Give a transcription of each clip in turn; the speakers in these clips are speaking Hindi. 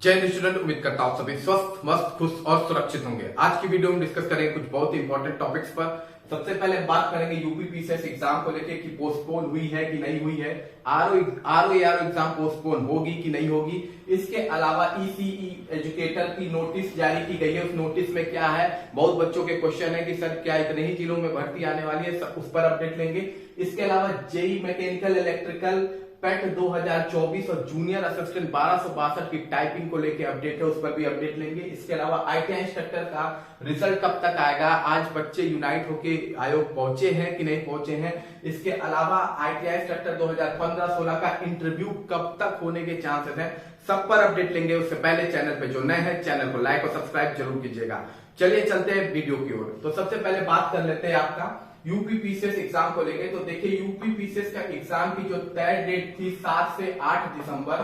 जय हिंद स्टूडेंट, उम्मीद करता हूं सभी स्वस्थ, मस्त, खुश और सुरक्षित होंगे। आज की वीडियो में डिस्कस करेंगे कुछ बहुत ही इंपॉर्टेंट टॉपिक्स पर। सबसे पहले बात करेंगे यूपी पीसीएस एग्जाम को लेकर कि पोस्टपोन हुई है कि नहीं हुई है, आरओ एग्जाम पोस्टपोन होगी कि नहीं होगी। इसके अलावा ईसीई एजुकेटर की नोटिस जारी की गई है, उस नोटिस में क्या है, बहुत बच्चों के क्वेश्चन है कि सर क्या इतने ही जिलों में भर्ती आने वाली है, उस पर अपडेट लेंगे। इसके अलावा जेई मैकेनिकल इलेक्ट्रिकल पेट 2024 और जूनियर असिस्टेंट 1262 की टाइपिंग को लेके अपडेट है, उस पर भी अपडेट लेंगे। इसके अलावा आईटीआई इंस्ट्रक्टर का रिजल्ट कब तक आएगा, आज बच्चे यूनाइट होके आयोग पहुंचे हैं कि नहीं पहुंचे हैं। इसके अलावा आईटीआई इंस्ट्रक्टर 2015-16 का इंटरव्यू कब तक होने के चांसेस हैं, सब पर अपडेट लेंगे। उससे पहले चैनल पे जो नए हैं चैनल को लाइक और सब्सक्राइब जरूर कीजिएगा। चलिए चलते हैं वीडियो की ओर। तो सबसे पहले बात कर लेते हैं आपका यूपी पीसीएस एग्जाम को लेके। तो देखिए यूपी पीसीएस का एग्जाम की जो तय डेट थी 7 से 8 दिसंबर,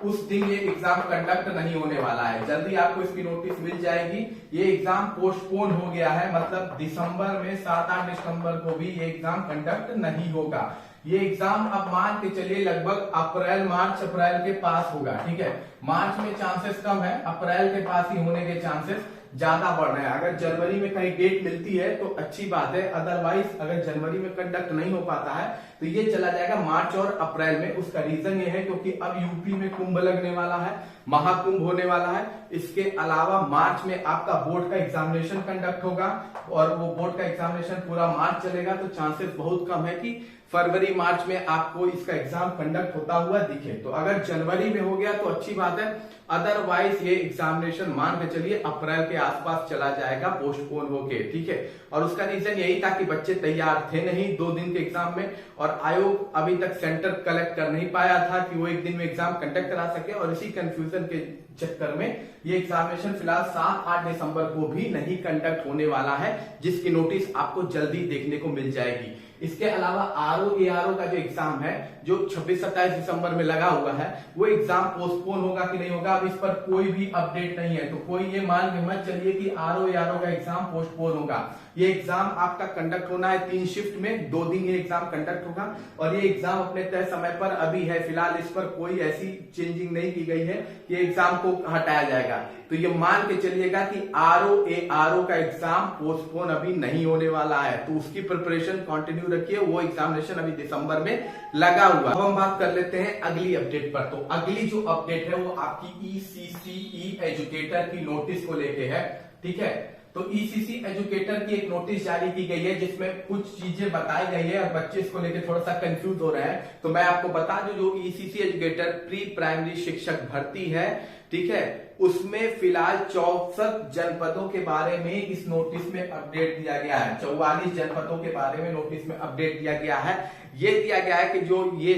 उस दिन ये एग्जाम कंडक्ट नहीं होने वाला है। जल्दी आपको इसकी नोटिस मिल जाएगी। ये एग्जाम पोस्टपोन हो गया है, मतलब दिसंबर में 7-8 दिसंबर को भी ये एग्जाम कंडक्ट नहीं होगा। ये एग्जाम अब मान के चलिए लगभग मार्च अप्रैल के पास होगा। ठीक है, मार्च में चांसेस कम है, अप्रैल के पास ही होने के चांसेस ज्यादा बढ़ रहे हैं। अगर जनवरी में कहीं डेट मिलती है तो अच्छी बात है, अदरवाइज अगर जनवरी में कंडक्ट नहीं हो पाता है तो ये चला जाएगा मार्च और अप्रैल में। उसका रीजन ये है क्योंकि अब यूपी में कुंभ लगने वाला है, महाकुंभ होने वाला है। इसके अलावा मार्च में आपका बोर्ड का एग्जामिनेशन कंडक्ट होगा और वो बोर्ड का एग्जामिनेशन पूरा मार्च चलेगा, तो चांसेस बहुत कम है कि फरवरी मार्च में आपको इसका एग्जाम कंडक्ट होता हुआ दिखे। तो अगर जनवरी में हो गया तो अच्छी बात है, अदरवाइज ये एग्जामिनेशन मान के चलिए अप्रैल के आसपास चला जाएगा पोस्टपोन होके। ठीक है, और उसका रीजन यही था कि बच्चे तैयार थे नहीं 2 दिन के एग्जाम में, और आयोग अभी तक सेंटर कलेक्ट कर नहीं पाया था कि वो एक दिन में एग्जाम कंडक्ट करा सके, और इसी कंफ्यूजन के चक्कर में ये एग्जामिनेशन फिलहाल 7-8 दिसंबर को भी नहीं कंडक्ट होने वाला है, जिसकी नोटिस आपको जल्दी देखने को मिल जाएगी। इसके अलावा आरओ का जो एग्जाम है जो 26-27 दिसंबर में लगा हुआ है, वो एग्जाम पोस्टपोन होगा कि नहीं होगा, अब इस पर कोई भी अपडेट नहीं है। तो कोई ये मान के मत चलिए कि आरओ का एग्जाम पोस्टपोन होगा। ये एग्जाम आपका कंडक्ट होना है 3 शिफ्ट में, 2 दिन ये एग्जाम कंडक्ट होगा, और ये एग्जाम अपने तय समय पर अभी है। फिलहाल इस पर कोई ऐसी चेंजिंग नहीं की गई है कि एग्जाम को हटाया जाएगा। तो ये मान के चलिएगा कि आरओ का एग्जाम पोस्टपोन अभी नहीं होने वाला है, तो उसकी प्रिपरेशन कंटिन्यू रखिए। वो एग्जामिनेशन अभी दिसंबर में लगा हुआ। अब हम बात कर लेते हैं अगली अपडेट पर। तो अगली जो अपडेट है वो आपकी ईसीसी एजुकेटर की नोटिस को लेके है। ठीक है, तो ईसीसी एजुकेटर की एक नोटिस जारी की गई है जिसमें कुछ चीजें बताई गई है और बच्चे इसको लेके थोड़ा सा कंफ्यूज हो रहे हैं। तो मैं आपको बता दूं, जो ईसीसी एजुकेटर प्री प्राइमरी शिक्षक भर्ती है, ठीक है, उसमें फिलहाल 64 जनपदों के बारे में इस नोटिस में अपडेट दिया गया है। 44 जनपदों के बारे में नोटिस में अपडेट दिया गया है। ये दिया गया है कि जो ये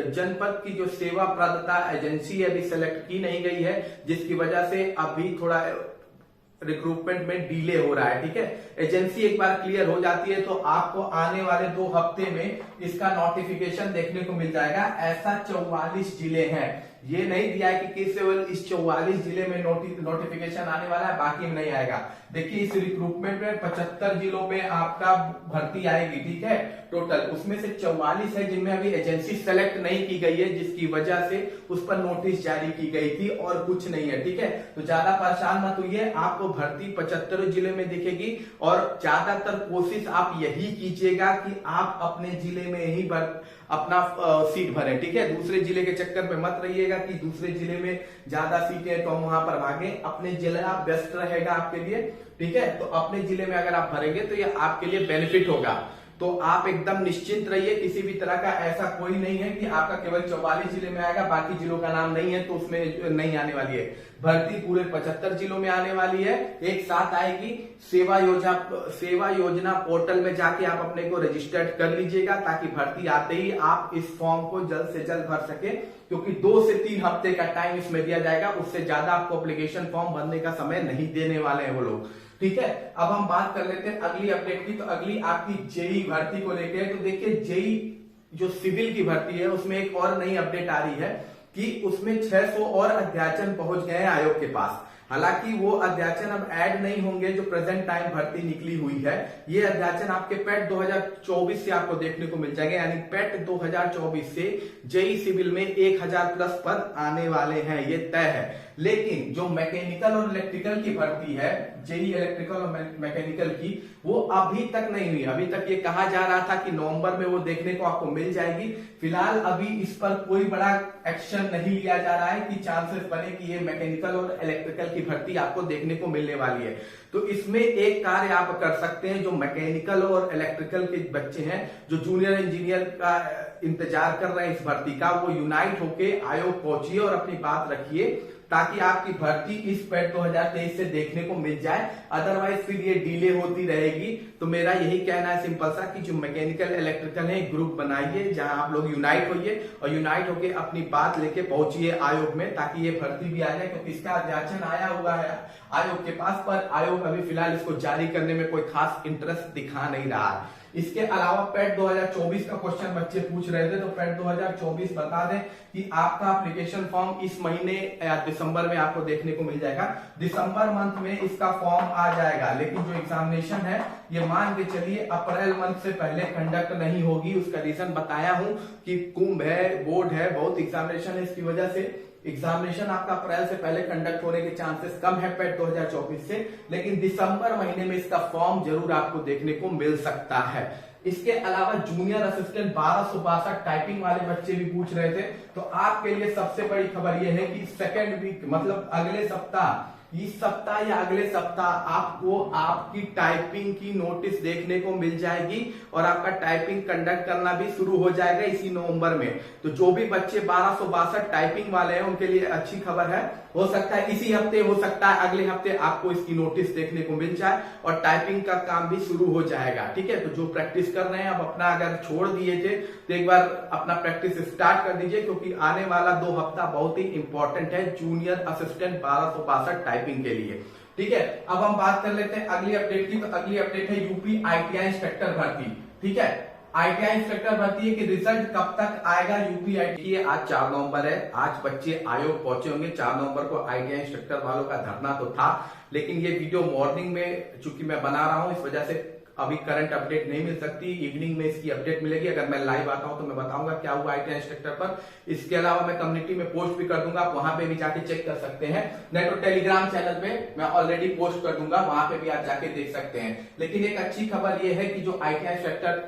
जनपद की जो सेवा प्रदाता एजेंसी अभी सेलेक्ट की नहीं गई है, जिसकी वजह से अभी थोड़ा रिक्रूटमेंट में डिले हो रहा है। ठीक है, एजेंसी एक बार क्लियर हो जाती है तो आपको आने वाले 2 हफ्ते में इसका नोटिफिकेशन देखने को मिल जाएगा। ऐसा 44 जिले हैं, ये नहीं दिया है कि केवल इस 44 जिले में नोटिफिकेशन आने वाला है, बाकी में नहीं आएगा। देखिए इस रिक्रूटमेंट में 75 जिलों में आपका भर्ती आएगी। ठीक है, टोटल उसमें से 44 है जिनमें अभी एजेंसी सेलेक्ट नहीं की गई है, जिसकी वजह से उस पर नोटिस जारी की गई थी और कुछ नहीं है। ठीक है, तो ज्यादा परेशान मत होइए, आपको भर्ती 75 जिले में दिखेगी, और ज्यादातर कोशिश आप यही कीजिएगा कि आप अपने जिले में ही अपना सीट भरें। ठीक है, दूसरे जिले के चक्कर में मत रहिएगा कि दूसरे जिले में ज्यादा सीटें तो हम वहां पर भागे। अपने जिला बेस्ट रहेगा आपके लिए। ठीक है, तो अपने जिले में अगर आप भरेंगे तो ये आपके लिए बेनिफिट होगा। तो आप एकदम निश्चिंत रहिए, किसी भी तरह का ऐसा कोई नहीं है कि आपका केवल 44 जिले में आएगा, बाकी जिलों का नाम नहीं है तो उसमें नहीं आने वाली है। भर्ती पूरे 75 जिलों में आने वाली है, एक साथ आएगी। सेवा योजना पोर्टल में जाके आप अपने को रजिस्टर्ड कर लीजिएगा, ताकि भर्ती आते ही आप इस फॉर्म को जल्द से जल्द भर सके, क्योंकि 2 से 3 हफ्ते का टाइम इसमें दिया जाएगा। उससे ज्यादा आपको एप्लीकेशन फॉर्म भरने का समय नहीं देने वाले हैं वो लोग। ठीक है, अब हम बात कर लेते हैं अगली अपडेट की। तो अगली आपकी जेई भर्ती को लेकर। तो देखिए जेई जो सिविल की भर्ती है उसमें एक और नई अपडेट आ रही है कि उसमें 600 और अध्याचन पहुंच गए हैं आयोग के पास। हालांकि वो अध्याचन अब ऐड नहीं होंगे जो प्रेजेंट टाइम भर्ती निकली हुई है। ये अध्याचन आपके पेट 2024 से आपको देखने को मिल जाएगा, यानी पेट 2024 से जेई सिविल में 1000 प्लस पद आने वाले हैं, ये तय है। लेकिन जो मैकेनिकल और इलेक्ट्रिकल की भर्ती है, जेई इलेक्ट्रिकल और मैकेनिकल की, वो अभी तक नहीं हुई। अभी तक ये कहा जा रहा था कि नवंबर में वो देखने को आपको मिल जाएगी। फिलहाल अभी इस पर कोई बड़ा एक्शन नहीं लिया जा रहा है कि चांसेस बने कि ये मैकेनिकल और इलेक्ट्रिकल की भर्ती आपको देखने को मिलने वाली है। तो इसमें एक कार्य आप कर सकते हैं, जो मैकेनिकल और इलेक्ट्रिकल के बच्चे हैं जो जूनियर इंजीनियर का इंतजार कर रहे हैं इस भर्ती का, वो यूनाइट होके आयोग पहुंचिए और अपनी बात रखिए ताकि आपकी भर्ती इस पेट 2023 से देखने को मिल जाए। अदरवाइज फिर ये डिले होती रहेगी। तो मेरा यही कहना है सिंपल सा कि जो मैकेनिकल इलेक्ट्रिकल है ग्रुप बनाइए जहां आप लोग यूनाइट होइए और यूनाइट होके अपनी बात लेके पहुंचिए आयोग में, ताकि ये भर्ती भी आ जाए, क्योंकि इसका अध्याचन आया हुआ है आयोग के पास, पर आयोग अभी फिलहाल इसको जारी करने में कोई खास इंटरेस्ट दिखा नहीं रहा है। इसके अलावा पेट 2024 का क्वेश्चन बच्चे पूछ रहे थे, तो पेट 2024 बता दें कि आपका एप्लीकेशन फॉर्म इस महीने या दिसंबर में आपको देखने को मिल जाएगा। दिसंबर मंथ में इसका फॉर्म आ जाएगा, लेकिन जो एग्जामिनेशन है ये मान के चलिए अप्रैल मंथ से पहले कंडक्ट नहीं होगी। उसका रीजन बताया हूं कि कुंभ है, बोर्ड है, बहुत एग्जामिनेशन है, इसकी वजह से एग्जामिनेशन आपका अप्रैल से पहले कंडक्ट होने के चांसेस कम है पेट 2024 से। लेकिन दिसंबर महीने में इसका फॉर्म जरूर आपको देखने को मिल सकता है। इसके अलावा जूनियर असिस्टेंट 1262 टाइपिंग वाले बच्चे भी पूछ रहे थे, तो आपके लिए सबसे बड़ी खबर यह है कि सेकेंड वीक मतलब अगले सप्ताह, इस सप्ताह या अगले सप्ताह आपको आपकी टाइपिंग की नोटिस देखने को मिल जाएगी और आपका टाइपिंग कंडक्ट करना भी शुरू हो जाएगा इसी नवंबर में। तो जो भी बच्चे 1262 टाइपिंग वाले हैं उनके लिए अच्छी खबर है। हो सकता है इसी हफ्ते, हो सकता है अगले हफ्ते आपको इसकी नोटिस देखने को मिल जाए और टाइपिंग का काम भी शुरू हो जाएगा। ठीक है, तो जो प्रैक्टिस कर रहे हैं अब अपना अगर छोड़ दिए थे तो एक बार अपना प्रैक्टिस स्टार्ट कर दीजिए, क्योंकि आने वाला 2 हफ्ता बहुत ही इंपॉर्टेंट है जूनियर असिस्टेंट 1262 टाइपिंग के लिए। ठीक है, अब हम बात कर लेते हैं अगली अपडेट की। तो अगली अपडेट है यूपी आईटीआई इंस्ट्रक्टर भर्ती। ठीक है, आईटीआई इंस्ट्रक्टर भर्ती है कि रिजल्ट कब तक आएगा यूपी आईटीआई। आज 4 नवंबर है, आज बच्चे आयोग पहुंचे होंगे। 4 नवंबर को आईटीआई इंस्ट्रक्टर वालों का धरना तो था, लेकिन ये वीडियो मॉर्निंग में चूंकि मैं बना रहा हूं इस वजह से अभी करंट अपडेट नहीं मिल सकती। इवनिंग में इसकी अपडेट मिलेगी। अगर मैं लाइव आता हूं तो मैं बताऊंगा क्या हुआ आईटीआई इंस्ट्रक्टर पर। इसके अलावा मैं कम्युनिटी में पोस्ट भी कर दूंगा, आप वहां पे भी जाके चेक कर सकते हैं। नहीं तो टेलीग्राम चैनल पे मैं ऑलरेडी पोस्ट कर दूंगा, वहां पे भी आप जाके देख सकते हैं। लेकिन एक अच्छी खबर यह है कि जो आईटीआई इंस्ट्रक्टर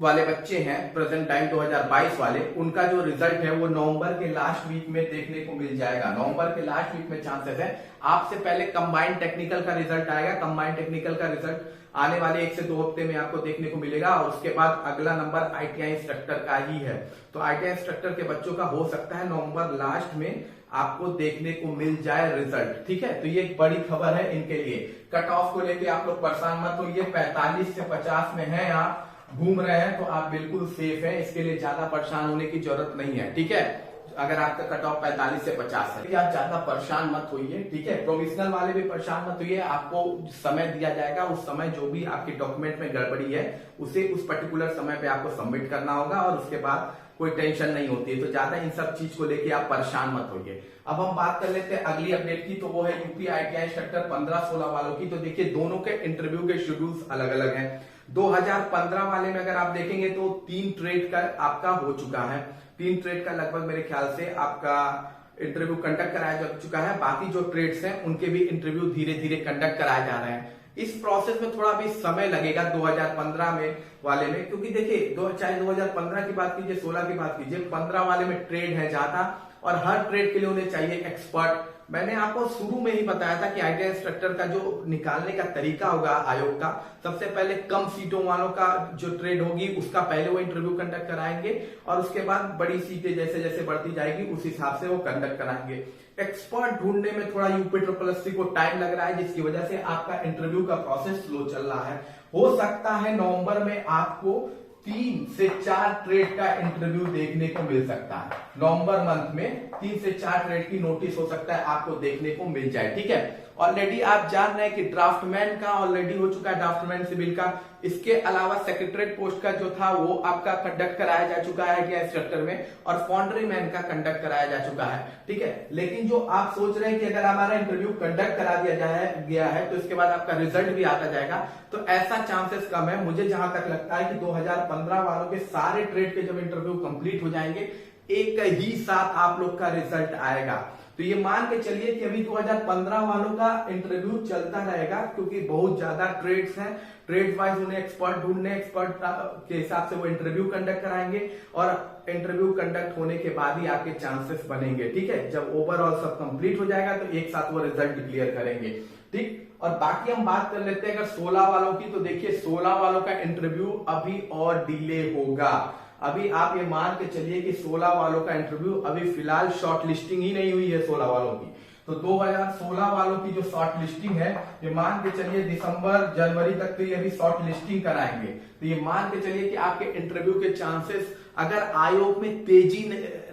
वाले बच्चे हैं प्रेजेंट टाइम 2022 वाले, उनका जो रिजल्ट है वो नवंबर के लास्ट वीक में देखने को मिल जाएगा। नवंबर के लास्ट वीक में चांसेस है। आपसे पहले कंबाइंड टेक्निकल का रिजल्ट आएगा। कंबाइंड टेक्निकल का रिजल्ट आने वाले 1 से 2 हफ्ते में आपको देखने को मिलेगा और उसके बाद अगला नंबर आईटीआई इंस्ट्रक्टर का ही है। तो आईटीआई इंस्ट्रक्टर के बच्चों का हो सकता है नवंबर लास्ट में आपको देखने को मिल जाए रिजल्ट। ठीक है, तो ये एक बड़ी खबर है इनके लिए। कट ऑफ को लेके आप लोग परेशान मत होइए, 45 से 50 में है, आप घूम रहे हैं तो आप बिल्कुल सेफ हैं, इसके लिए ज्यादा परेशान होने की जरूरत नहीं है। ठीक है, अगर आपका कट ऑफ 45 से 50 है, आप ज्यादा परेशान मत होइए। ठीक है, प्रोविजनल वाले भी परेशान मत होइए। आपको समय दिया जाएगा, उस समय जो भी आपके डॉक्यूमेंट में गड़बड़ी है उसे उस पर्टिकुलर समय पे आपको सबमिट करना होगा और उसके बाद कोई टेंशन नहीं होती है। तो ज्यादा इन सब चीज को लेके आप परेशान मत होइए। अब हम बात कर लेते हैं अगली अपडेट की, तो वो है यूपी आईटीआई इंस्ट्रक्टर 15-16 वालों की। तो देखिए दोनों के इंटरव्यू के शेड्यूल्स अलग अलग हैं। 2015 वाले में अगर आप देखेंगे तो 3 ट्रेड का आपका हो चुका है। 3 ट्रेड का लगभग मेरे ख्याल से आपका इंटरव्यू कंडक्ट कराया जा चुका है। बाकी जो ट्रेड्स हैं उनके भी इंटरव्यू धीरे धीरे कंडक्ट कराए जा रहे हैं। इस प्रोसेस में थोड़ा भी समय लगेगा 2015 में वाले में, क्योंकि देखिए चाहे 2015 की बात कीजिए, 16 की बात कीजिए, 15 वाले में ट्रेड है ज्यादा और हर ट्रेड के लिए उन्हें चाहिए एक्सपर्ट। मैंने आपको शुरू में ही बताया था कि आईटीआई इंस्ट्रक्टर का जो निकालने का तरीका होगा आयोग का, सबसे पहले कम सीटों वालों का जो ट्रेड होगी उसका पहले वो इंटरव्यू कंडक्ट कराएंगे और उसके बाद बड़ी सीटें जैसे जैसे बढ़ती जाएगी उस हिसाब से वो कंडक्ट कराएंगे। एक्सपर्ट ढूंढने में थोड़ा यूपी SSSC को टाइम लग रहा है, जिसकी वजह से आपका इंटरव्यू का प्रोसेस स्लो चल रहा है। हो सकता है नवंबर में आपको 3 से 4 ट्रेड का इंटरव्यू देखने को मिल सकता है। नवंबर मंथ में 3 से 4 ट्रेड की नोटिस हो सकता है आपको देखने को मिल जाए। ठीक है, ऑलरेडी आप जान रहे हैं कि ड्राफ्टमैन का ऑलरेडी हो चुका है, ड्राफ्टमैन सिविल का इसके अलावा सेक्रेटरीट पोस्ट का जो था वो आपका कंडक्ट कराया जा चुका है क्या इंस्ट्रक्टर में, और फाउंड्री मैन का कंडक्ट कराया जा चुका है। ठीक है, लेकिन जो आप सोच रहे हैं कि अगर हमारा इंटरव्यू कंडक्ट करा दिया गया है तो इसके बाद आपका रिजल्ट भी आता जाएगा, तो ऐसा चांसेस कम है। मुझे जहां तक लगता है कि 2015 वालों के सारे ट्रेड के जब इंटरव्यू कंप्लीट हो जाएंगे, एक ही साथ आप लोग का रिजल्ट आएगा। तो ये मान के चलिए कि अभी 2015 वालों का इंटरव्यू चलता रहेगा, क्योंकि बहुत ज्यादा ट्रेड्स हैं। ट्रेड वाइज उन्हें एक्सपर्ट ढूंढने, एक्सपर्ट के हिसाब से वो इंटरव्यू कंडक्ट कराएंगे, और इंटरव्यू कंडक्ट होने के बाद ही आपके चांसेस बनेंगे। ठीक है, जब ओवरऑल सब कंप्लीट हो जाएगा तो एक साथ वो रिजल्ट डिक्लेयर करेंगे। ठीक, और बाकी हम बात कर लेते हैं अगर 16 वालों की, तो देखिए 16 वालों का इंटरव्यू अभी और डिले होगा। अभी आप ये मान के चलिए कि 16 वालों का इंटरव्यू अभी फिलहाल शॉर्ट लिस्टिंग ही नहीं हुई है 16 वालों की। तो 2016 वालों की जो शॉर्ट लिस्टिंग है, ये मान के चलिए दिसंबर जनवरी तक तो ये अभी शॉर्ट लिस्टिंग कराएंगे। तो ये मान के चलिए कि आपके इंटरव्यू के चांसेस, अगर आयोग में तेजी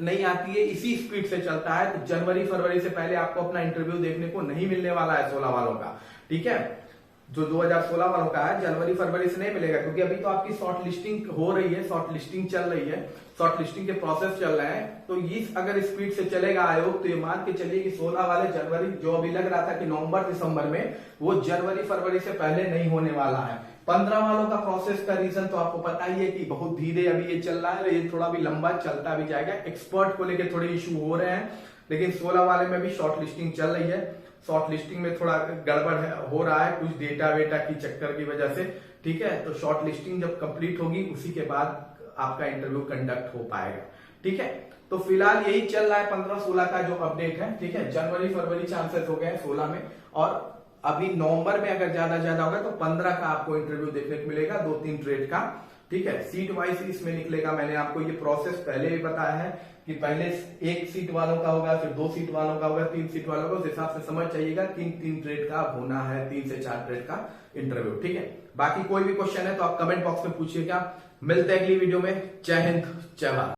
नहीं आती है, इसी स्पीड से चलता है, तो जनवरी फरवरी से पहले आपको अपना इंटरव्यू देखने को नहीं मिलने वाला है 16 वालों का। ठीक है, जो 2016 वालों का है जनवरी फरवरी से नहीं मिलेगा, क्योंकि अभी तो आपकी शॉर्ट लिस्टिंग हो रही है, शॉर्ट लिस्टिंग चल रही है, शॉर्ट लिस्टिंग के प्रोसेस चल रहे हैं। तो इस अगर स्पीड से चलेगा आयोग, तो ये मान के चलिए कि 16 वाले जनवरी, जो अभी लग रहा था कि नवंबर दिसंबर में, वो जनवरी फरवरी से पहले नहीं होने वाला है। 15 वालों का प्रोसेस का रीजन तो आपको पता ही है कि बहुत धीरे अभी ये चल रहा है, ये थोड़ा भी लंबा चलता भी जाएगा। एक्सपर्ट को लेकर थोड़े इशू हो रहे हैं, लेकिन 16 वाले में भी शॉर्ट लिस्टिंग चल रही है। शॉर्ट लिस्टिंग में थोड़ा गड़बड़ हो रहा है, कुछ डेटा वेटा की चक्कर की वजह से। ठीक है, तो शॉर्ट लिस्टिंग जब कंप्लीट होगी उसी के बाद आपका इंटरव्यू कंडक्ट हो पाएगा। ठीक है, तो फिलहाल यही चल रहा है 15-16 का जो अपडेट है। ठीक है, जनवरी फरवरी चांसेस हो गए हैं 16 में, और अभी नवंबर में अगर ज्यादा होगा तो 15 का आपको इंटरव्यू देखने को मिलेगा, 2-3 ट्रेड का। ठीक है, सीट वाइज इसमें निकलेगा। मैंने आपको ये प्रोसेस पहले भी बताया है कि पहले 1 सीट वालों का होगा, फिर 2 सीट वालों का होगा, 3 सीट वालों का। उस हिसाब से समझ जाइएगा 3 ट्रेड का होना है, 3 से 4 ट्रेड का इंटरव्यू। ठीक है, बाकी कोई भी क्वेश्चन है तो आप कमेंट बॉक्स में पूछिएगा। मिलते हैं अगली वीडियो में। जय हिंद, जय भारत।